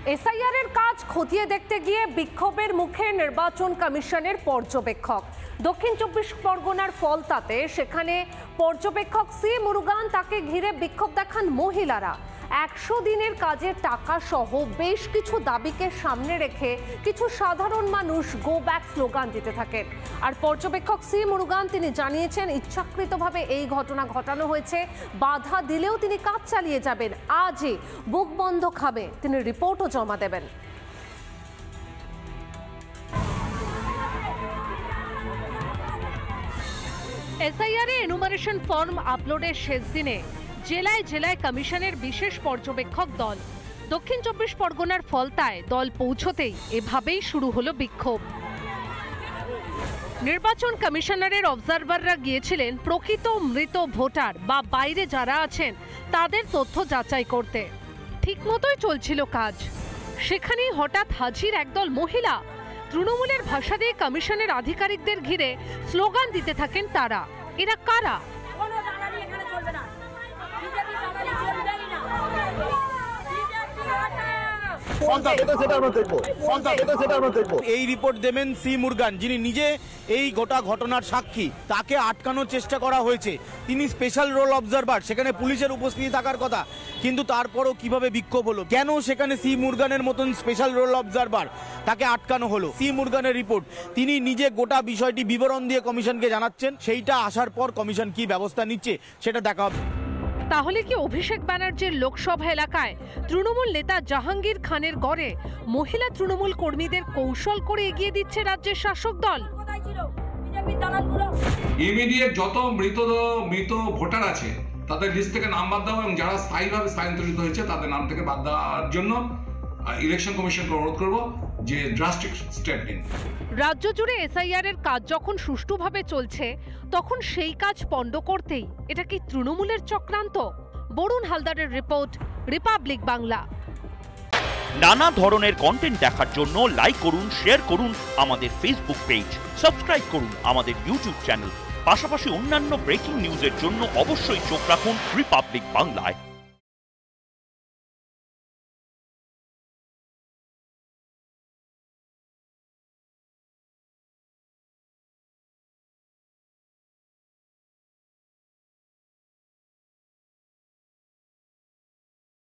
SIR এর কাজ খতিয়ে দেখতে গিয়ে বিক্ষোভের মুখে নির্বাচন কমিশনের পর্যবেক্ষক। দক্ষিণ ২৪ পরগনার ফলতাতে সেখানে পর্যবেক্ষক সি মুরুগান, তাকে ঘিরে বিক্ষোভ দেখান মহিলারা। ১০০ দিনের কাজের টাকা সহ বেশ কিছু দাবিকে সামনে রেখে কিছু সাধারণ মানুষ গো ব্যাক স্লোগান দিতে থাকেন। আর পর্যবেক্ষক সি মুরুগান তিনি জানিয়েছেন ইচ্ছাকৃতভাবে এই ঘটনা ঘটানো হয়েছে, বাধা দিলেও তিনি কাজ চালিয়ে যাবেন, আজই বুক বন্ধ খাবে তিনি রিপোর্টও জমা দেবেন। এসআইআর এ এনুমারেশন ফর্ম আপলোডের শেষ দিনে জেলায় জেলায় কমিশনের বিশেষ পর্যবেক্ষক দল। দক্ষিণ ২৪ পরগনার ফলতায় দল পৌঁছতেই এভাবেই শুরু হলো বিক্ষোভ। নির্বাচন কমিশনারের অবজারভাররা গিয়েছিলেন প্রকৃত মৃত ভোটার বা বাইরে যারা আছেন তাদের তথ্য যাচাই করতে। ঠিকমতোই চলছিল কাজ, সেখানেই হঠাৎ হাজির একদল মহিলা। তৃণমূলের ভাষা দিয়ে কমিশনের আধিকারিকদের ঘিরে স্লোগান দিতে থাকেন তারা। এরা কারা? এই রিপোর্ট দেবেন সি মুরগান, যিনি নিজে এই গোটা ঘটনার সাক্ষী। তাকে আটকানোর চেষ্টা করা হয়েছে, তিনি স্পেশাল রোল অবজারভার, সেখানে পুলিশের উপস্থিতি থাকার কথা, কিন্তু তারপরও কিভাবে বিক্ষোভ হলো, কেন সেখানে সি মুরগানের মতন স্পেশাল রোল অবজারভার তাকে আটকানো হলো। সি মুরগানের রিপোর্ট, তিনি নিজে গোটা বিষয়টি বিবরণ দিয়ে কমিশনকে জানাচ্ছেন, সেইটা আসার পর কমিশন কি ব্যবস্থা নিচ্ছে সেটা দেখা হবে। তাহলে কি অভিষেক ব্যানার্জির লোকসভা এলাকায় তৃণমূল নেতা জাহাঙ্গীর খানের গড়ে মহিলা তৃণমূল কর্মীদের কৌশল করে এগিয়ে দিচ্ছে রাজ্যের শাসক দল? ইমিডিয়েট যত মৃত ভোটার আছে তাদের লিস্ট থেকে নাম বাদ দেওয়া এবং যারা স্থায়ীভাবে স্থানান্তরিত হয়েছে তাদের নাম থেকে বাদ দেওয়ার জন্য ইলেকশন কমিশনকে অনুরোধ করব যে ড্রাস্টিক স্টেপ নিন। রাজ্য জুড়ে এসআইআর এর কাজ যখন সুষ্ঠুভাবে চলছে তখন সেই কাজ পণ্ড করতেই এটা কি তৃণমূলের চক্রান্ত? বরুণ হালদারের রিপোর্ট, রিপাবলিক বাংলা। নানা ধরনের কন্টেন্ট দেখার জন্য লাইক করুন, শেয়ার করুন আমাদের ফেসবুক পেজ, সাবস্ক্রাইব করুন আমাদের ইউটিউব চ্যানেল। পাশাপাশি অন্যান্য ব্রেকিং নিউজের জন্য অবশ্যই চোখ রাখুন রিপাবলিক বাংলায়।